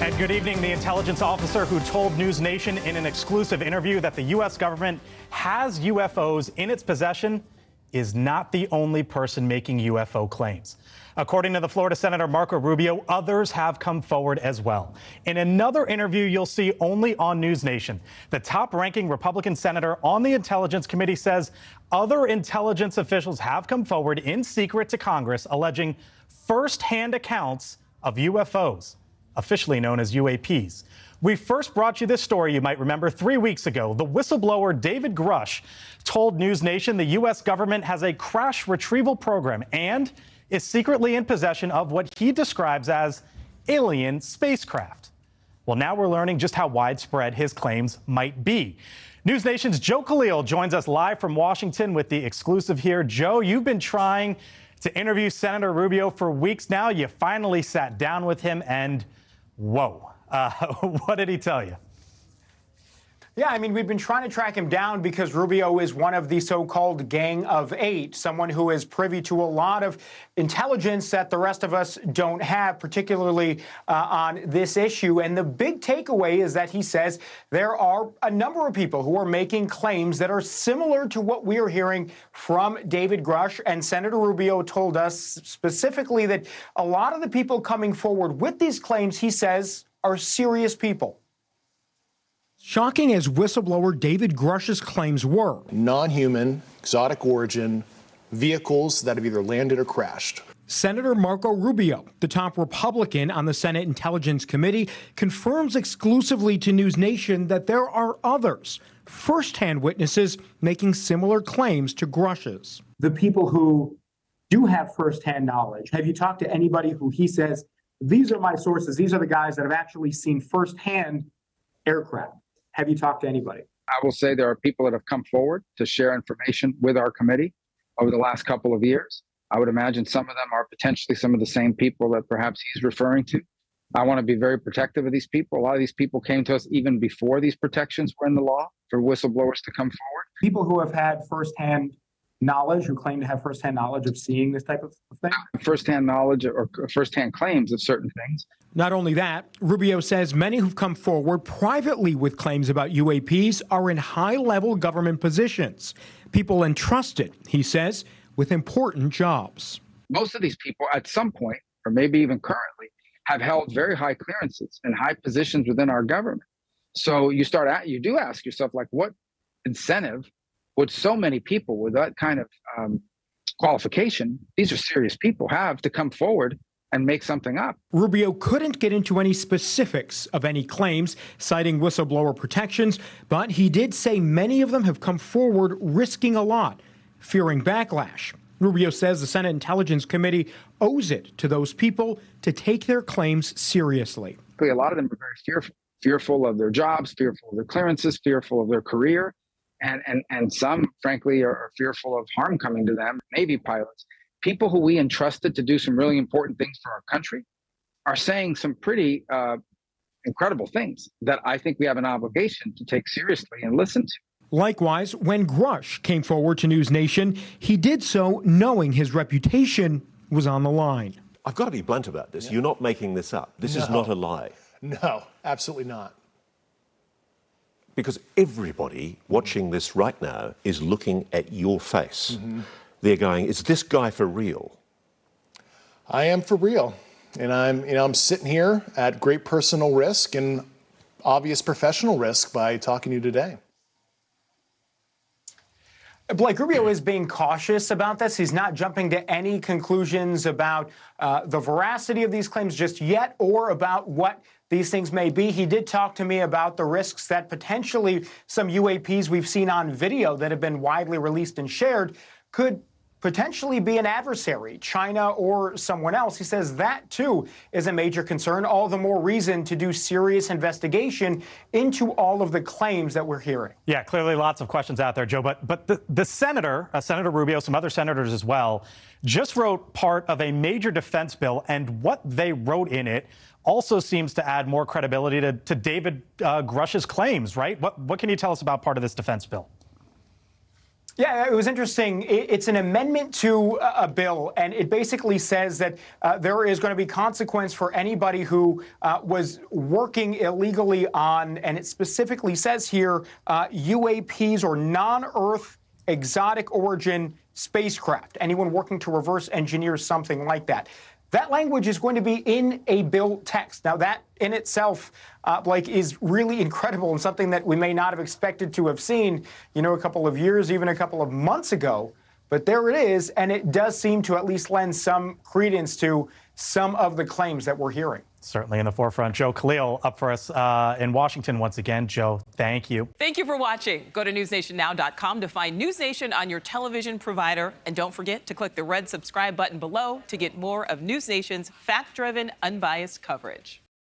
And good evening. The intelligence officer who told NewsNation in an exclusive interview that the U.S. government has UFOs in its possession is not the only person making UFO claims. According to the Florida Senator Marco Rubio, others have come forward as well. In another interview you'll see only on NewsNation, the top-ranking Republican senator on the Intelligence Committee says other intelligence officials have come forward in secret to Congress alleging first-hand accounts of UFOs, officially known as UAPs. We first brought you this story, you might remember, 3 weeks ago. The whistleblower David Grusch told NewsNation the U.S. government has a crash retrieval program and is secretly in possession of what he describes as alien spacecraft. Well, now we're learning just how widespread his claims might be. NewsNation's Joe Khalil joins us live from Washington with the exclusive here. Joe, you've been trying to interview Senator Rubio for weeks now. You finally sat down with him and whoa. What did he tell you? Yeah, I mean, we've been trying to track him down because Rubio is one of the so-called Gang of Eight, someone who is privy to a lot of intelligence that the rest of us don't have, particularly on this issue. And the big takeaway is that he says there are a number of people who are making claims that are similar to what we are hearing from David Grusch. And Senator Rubio told us specifically that a lot of the people coming forward with these claims, he says, are serious people. Shocking as whistleblower David Grusch's claims were. Non-human, exotic origin, vehicles that have either landed or crashed. Senator Marco Rubio, the top Republican on the Senate Intelligence Committee, confirms exclusively to NewsNation that there are others, first-hand witnesses, making similar claims to Grusch's. The people who do have first-hand knowledge, have you talked to anybody who he says, these are my sources, these are the guys that have actually seen first-hand aircraft? Have you talked to anybody? I will say there are people that have come forward to share information with our committee over the last couple of years. I would imagine some of them are potentially some of the same people that perhaps he's referring to. I want to be very protective of these people. A lot of these people came to us even before these protections were in the law for whistleblowers to come forward. People who have had firsthand knowledge, who claim to have firsthand knowledge of seeing this type of thing? Firsthand knowledge or firsthand claims of certain things. Not only that, Rubio says many who've come forward privately with claims about UAPs are in high-level government positions. People entrusted, he says, with important jobs. Most of these people at some point, or maybe even currently, have held very high clearances and high positions within our government. So you do ask yourself, like, what incentive would so many people with that kind of qualification, these are serious people, have to come forward and make something up? Rubio couldn't get into any specifics of any claims, citing whistleblower protections, but he did say many of them have come forward risking a lot, fearing backlash. Rubio says the Senate Intelligence Committee owes it to those people to take their claims seriously. A lot of them are very fearful of their jobs, fearful of their clearances, fearful of their career. And some, frankly, are fearful of harm coming to them. Navy pilots, people who we entrusted to do some really important things for our country, are saying some pretty incredible things that I think we have an obligation to take seriously and listen to. Likewise, when Grusch came forward to NewsNation, he did so knowing his reputation was on the line. I've got to be blunt about this. You're not making this up. This is not a lie. No, absolutely not. Because everybody watching this right now is looking at your face. They're going, is this guy for real? I am for real. And I'm sitting here at great personal risk and obvious professional risk by talking to you today. Blake, Rubio is being cautious about this. He's not jumping to any conclusions about the veracity of these claims just yet or about what these things may be. He did talk to me about the risks that potentially some UAPs we've seen on video that have been widely released and shared could potentially be an adversary, China or someone else. He says that, too, is a major concern, all the more reason to do serious investigation into all of the claims that we're hearing. Yeah, clearly lots of questions out there, Joe. But the senator, Senator Rubio, some other senators as well, just wrote part of a major defense bill, and what they wrote in it also seems to add more credibility to David Grusch's claims, right? What can you tell us about part of this defense bill? Yeah, it was interesting. It's an amendment to a bill, and it basically says that there is going to be consequence for anybody who was working illegally on, and it specifically says here, UAPs or non-Earth exotic origin spacecraft, anyone working to reverse engineer something like that. That language is going to be in a bill text. Now, that in itself, Blake, is really incredible and something that we may not have expected to have seen, a couple of years, even a couple of months ago. But there it is, and it does seem to at least lend some credence to some of the claims that we're hearing. Certainly in the forefront. Joe Khalil up for us in Washington once again. Joe, thank you. Thank you for watching. Go to newsnationnow.com to find NewsNation on your television provider. And don't forget to click the red subscribe button below to get more of NewsNation's fact-driven, unbiased coverage.